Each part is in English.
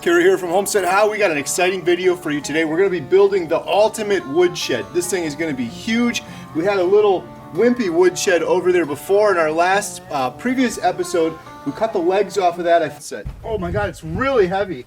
Kara here from Homesteadhow. We got an exciting video for you today. We're going to be building the ultimate woodshed. This thing is going to be huge. We had a little wimpy woodshed over there before in our last previous episode. We cut the legs off of that. I said, oh my god, it's really heavy.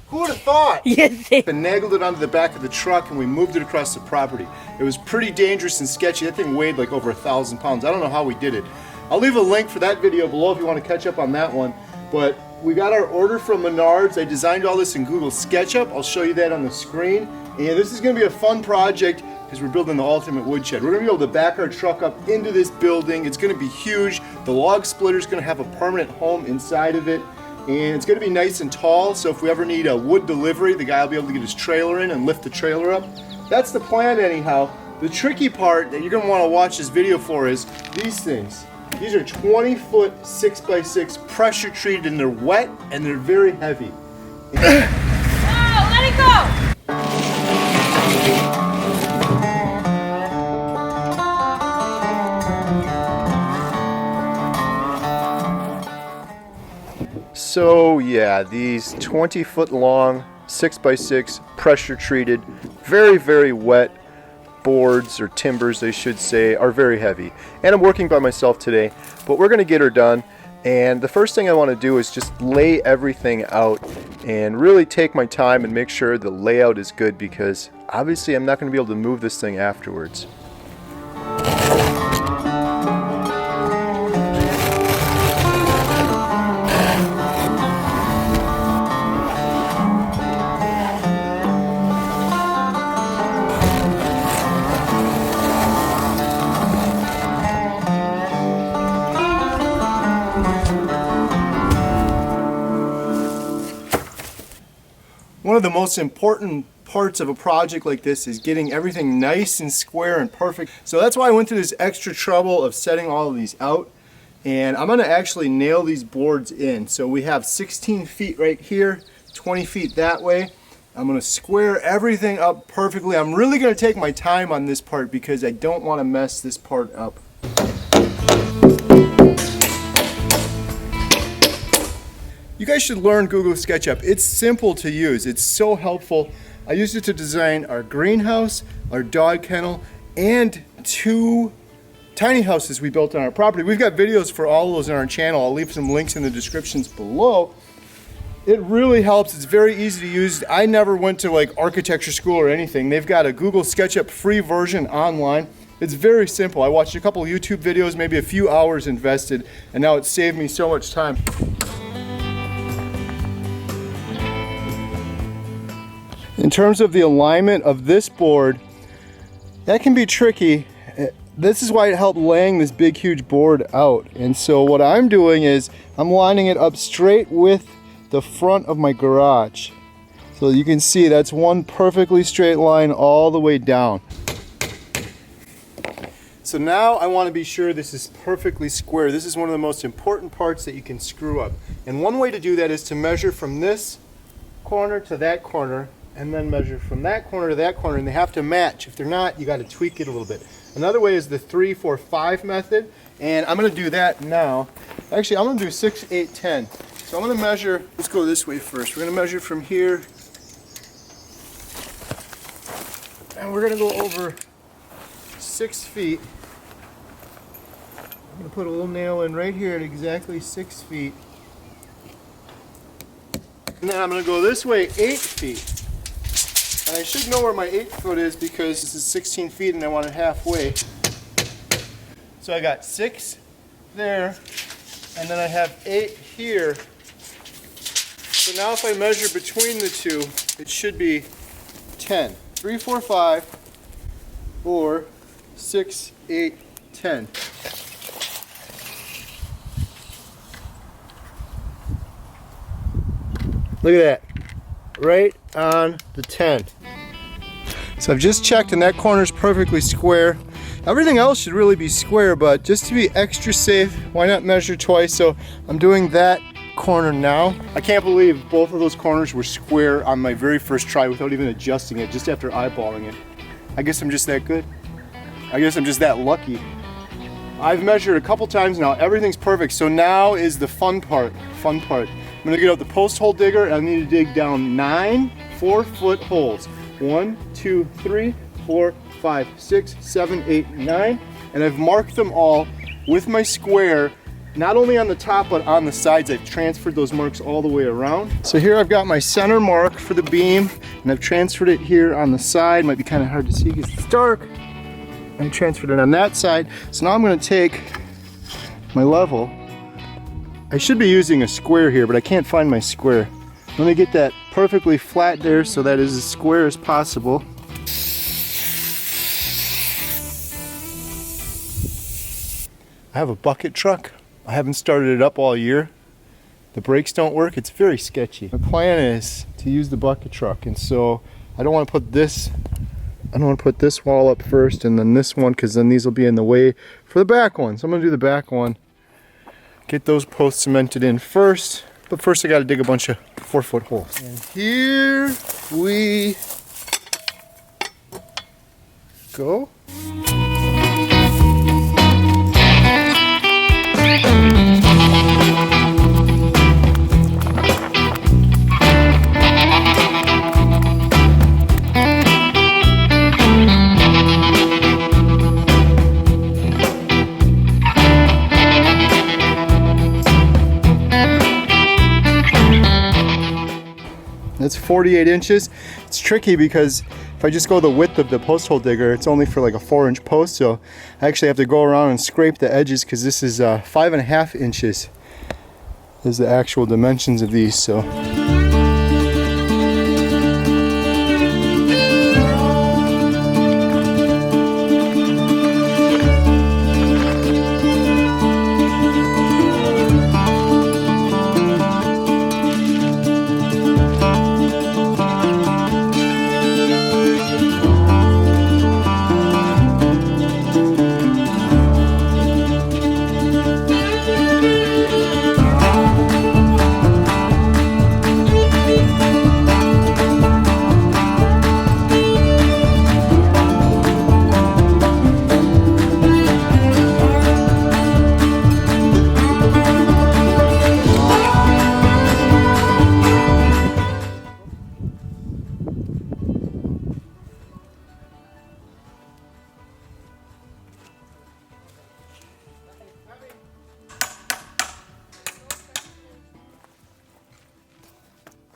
Who would have thought? Yes. I nagled it onto the back of the truck and we moved it across the property. It was pretty dangerous and sketchy. That thing weighed like over 1,000 pounds. I don't know how we did it. I'll leave a link for that video below if you want to catch up on that one. But we got our order from Menards. I designed all this in Google SketchUp. I'll show you that on the screen. And this is going to be a fun project because we're building the ultimate woodshed. We're going to be able to back our truck up into this building. It's going to be huge. The log splitter is going to have a permanent home inside of it. And it's going to be nice and tall, so if we ever need a wood delivery, the guy will be able to get his trailer in and lift the trailer up. That's the plan anyhow. The tricky part that you're going to want to watch this video for is these things. These are 20-foot 6x6 pressure treated, and they're wet and they're very heavy. Oh, let it go! So yeah, these 20-foot long 6x6 pressure treated, very, very wet boards, or timbers they should say, are very heavy. And I'm working by myself today, but we're going to get her done. And the first thing I want to do is just lay everything out and really take my time and make sure the layout is good, because obviously I'm not going to be able to move this thing afterwards. One of the most important parts of a project like this is getting everything nice and square and perfect. So that's why I went through this extra trouble of setting all of these out. And I'm going to actually nail these boards in. So we have 16 feet right here, 20 feet that way. I'm going to square everything up perfectly. I'm really going to take my time on this part because I don't want to mess this part up. You guys should learn Google SketchUp. It's simple to use. It's so helpful. I used it to design our greenhouse, our dog kennel, and 2 tiny houses we built on our property. We've got videos for all of those on our channel. I'll leave some links in the descriptions below. It really helps. It's very easy to use. I never went to like architecture school or anything. They've got a Google SketchUp free version online. It's very simple. I watched a couple of YouTube videos, maybe a few hours invested, and now it's saved me so much time. In terms of the alignment of this board, that can be tricky. This is why it helped laying this big huge board out. And so what I'm doing is I'm lining it up straight with the front of my garage. So you can see that's one perfectly straight line all the way down. So now I want to be sure this is perfectly square. This is one of the most important parts that you can screw up. And one way to do that is to measure from this corner to that corner, and then measure from that corner to that corner, and they have to match. If they're not, you got to tweak it a little bit. Another way is the 3, 4, 5 method, and I'm going to do that now. Actually, I'm going to do 6, 8, 10. So I'm going to measure, let's go this way first. We're going to measure from here, and we're going to go over 6 feet. I'm going to put a little nail in right here at exactly 6 feet. And then I'm going to go this way 8 feet. And I should know where my 8 foot is because this is 16 feet and I want it halfway. So I got 6 there, and then I have 8 here. So now if I measure between the two, it should be 10. 3, 4, 5, or 6, 8, 10. Look at that, right on the 10. So I've just checked and that corner is perfectly square. Everything else should really be square, but just to be extra safe, why not measure twice? So I'm doing that corner now. I can't believe both of those corners were square on my very first try without even adjusting it, just after eyeballing it. I guess I'm just that good. I guess I'm just that lucky. I've measured a couple times now, everything's perfect. So now is the fun part. gonna get out the post hole digger and I need to dig down 9 4-foot holes. 1, 2, 3, 4, 5, 6, 7, 8, 9. And I've marked them all with my square, not only on the top but on the sides. I've transferred those marks all the way around. So here I've got my center mark for the beam and I've transferred it here on the side. Might be kind of hard to see because it's dark. I transferred it on that side. So now I'm gonna take my level. I should be using a square here, but I can't find my square. Let me get that perfectly flat there so that is as square as possible. I have a bucket truck. I haven't started it up all year. The brakes don't work. It's very sketchy. My plan is to use the bucket truck, and so I don't want to put this wall up first and then this one, because then these will be in the way for the back one. So I'm going to do the back one. Get those posts cemented in first. But first I got to dig a bunch of 4-foot holes. And here we go. That's 48 inches. It's tricky because if I just go the width of the post hole digger, it's only for like a 4-inch post, so I actually have to go around and scrape the edges because this is 5.5 inches is the actual dimensions of these. So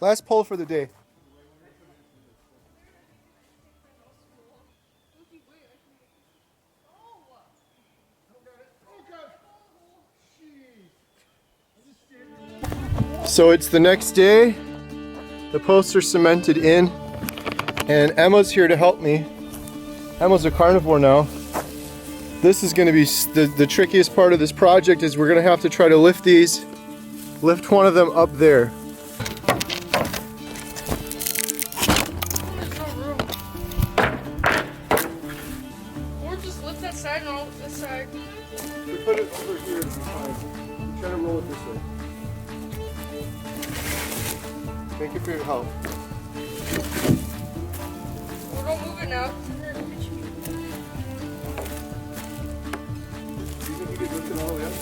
last pull for the day. So it's the next day. The posts are cemented in and Emma's here to help me. Emma's a carnivore now. This is going to be the trickiest part of this project. Is we're going to have to try to lift one of them up there. Side and all this side. We put it over here, it'll be fine. Try to roll it this way. Thank you for your help. Well, don't move it now. Do you think you could lift it all the way up?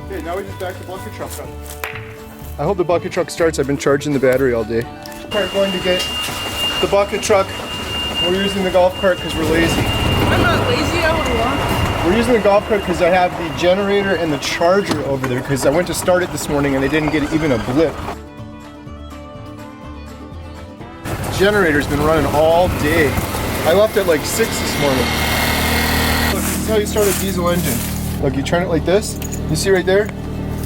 Okay, now we just back the bucket truck up. I hope the bucket truck starts. I've been charging the battery all day. We're going to get the bucket truck. We're using the golf cart because we're lazy. I'm not lazy, I would walk. We're using the golf cart because I have the generator and the charger over there because I went to start it this morning and they didn't get even a blip. The generator's been running all day. I left at like 6 this morning. Look, this is how you start a diesel engine. Look, you turn it like this. You see right there?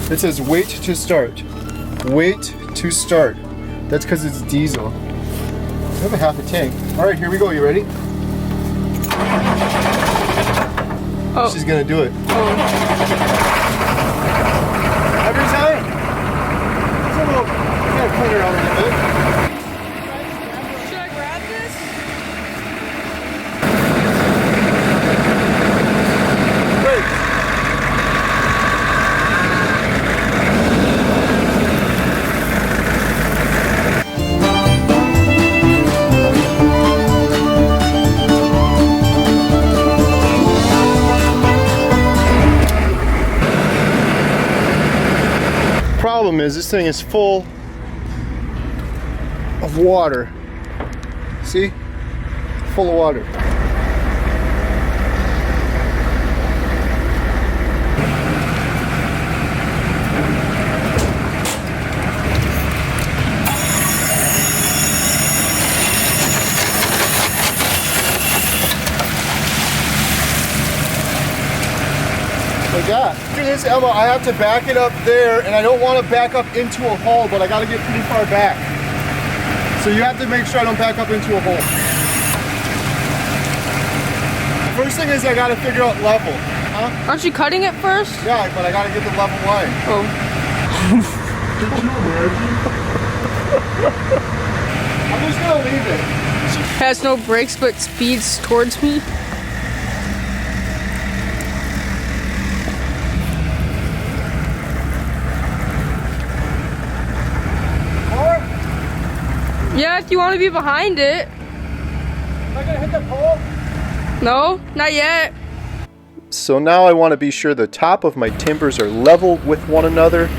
It says wait to start. Wait to start. That's because it's diesel. I have a half a tank. All right, here we go. You ready? Oh. She's gonna do it. Oh. Every time. It's a little. You gotta clean her out a little bit. Should I grab this? Great. is this thing is full of water. See? Full of water. Like that. Do this, Emma, I have to back it up there, and I don't want to back up into a hole, but I got to get pretty far back. So you have to make sure I don't back up into a hole. First thing is I got to figure out level. Huh? Aren't you cutting it first? Yeah, but I got to get the level line. Oh. I'm just going to leave it. Has no brakes but speeds towards me. Yeah, if you want to be behind it. Am I gonna hit the pole? No, not yet. So now I want to be sure the top of my timbers are level with one another,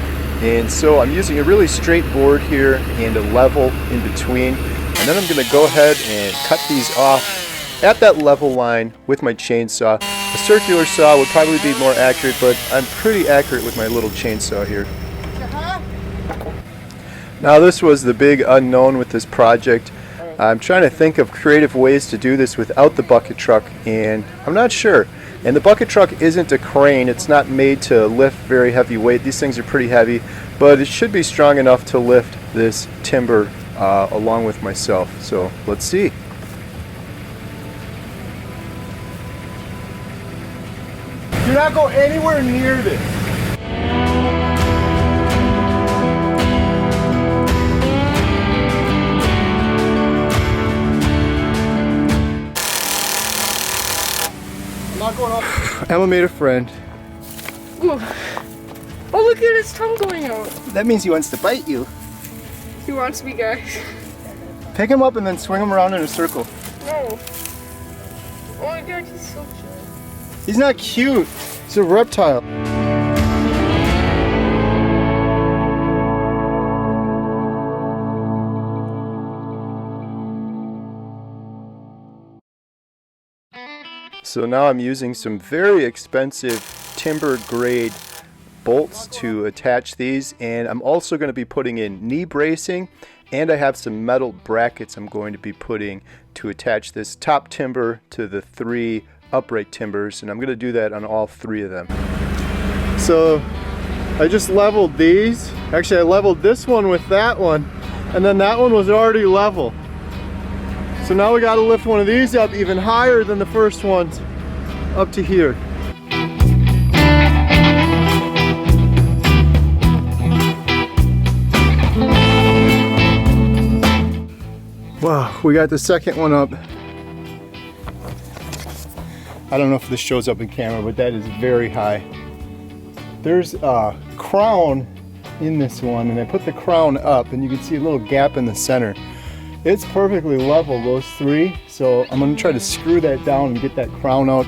and so I'm using a really straight board here and a level in between, and then I'm going to go ahead and cut these off at that level line with my chainsaw. A circular saw would probably be more accurate, but I'm pretty accurate with my little chainsaw here. Now this was the big unknown with this project. I'm trying to think of creative ways to do this without the bucket truck, and I'm not sure. And the bucket truck isn't a crane. It's not made to lift very heavy weight. These things are pretty heavy, but it should be strong enough to lift this timber along with myself. So let's see. Do not go anywhere near this. Emma made a friend. Ooh. Oh, look at his tongue going out. That means he wants to bite you. He wants me, guys. Pick him up and then swing him around in a circle. No. Oh my god, he's so cute. He's not cute. He's a reptile. So now I'm using some very expensive timber grade bolts to attach these, and I'm also going to be putting in knee bracing, and I have some metal brackets I'm going to be putting to attach this top timber to the 3 upright timbers, and I'm going to do that on all 3 of them. So I just leveled these. Actually, I leveled this one with that one, and then that one was already level. So now we got to lift one of these up even higher than the first ones, up to here. Wow, we got the second one up. I don't know if this shows up in camera, but that is very high. There's a crown in this one, and I put the crown up, and you can see a little gap in the center. It's perfectly level, those 3, so I'm going to try to screw that down and get that crown out.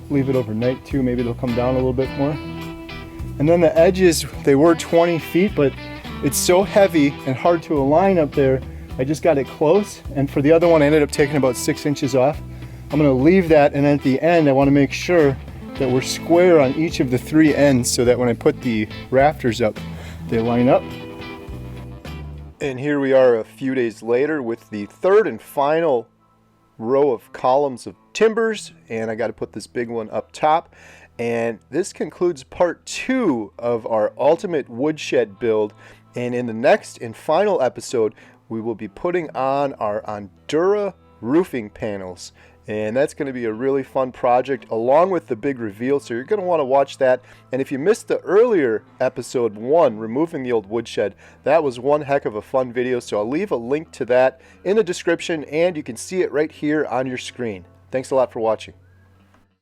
Leave it overnight too, maybe it'll come down a little bit more. And then the edges, they were 20 feet, but it's so heavy and hard to align up there, I just got it close, and for the other one I ended up taking about 6 inches off. I'm going to leave that, and at the end I want to make sure that we're square on each of the 3 ends so that when I put the rafters up, they line up. And here we are a few days later with the 3rd and final row of columns of timbers, and I got to put this big one up top. And this concludes part 2 of our ultimate woodshed build, and in the next and final episode we will be putting on our Endura roofing panels. And that's going to be a really fun project along with the big reveal, so you're going to want to watch that. And if you missed the earlier episode 1, removing the old woodshed, that was one heck of a fun video, so I'll leave a link to that in the description, and you can see it right here on your screen. Thanks a lot for watching.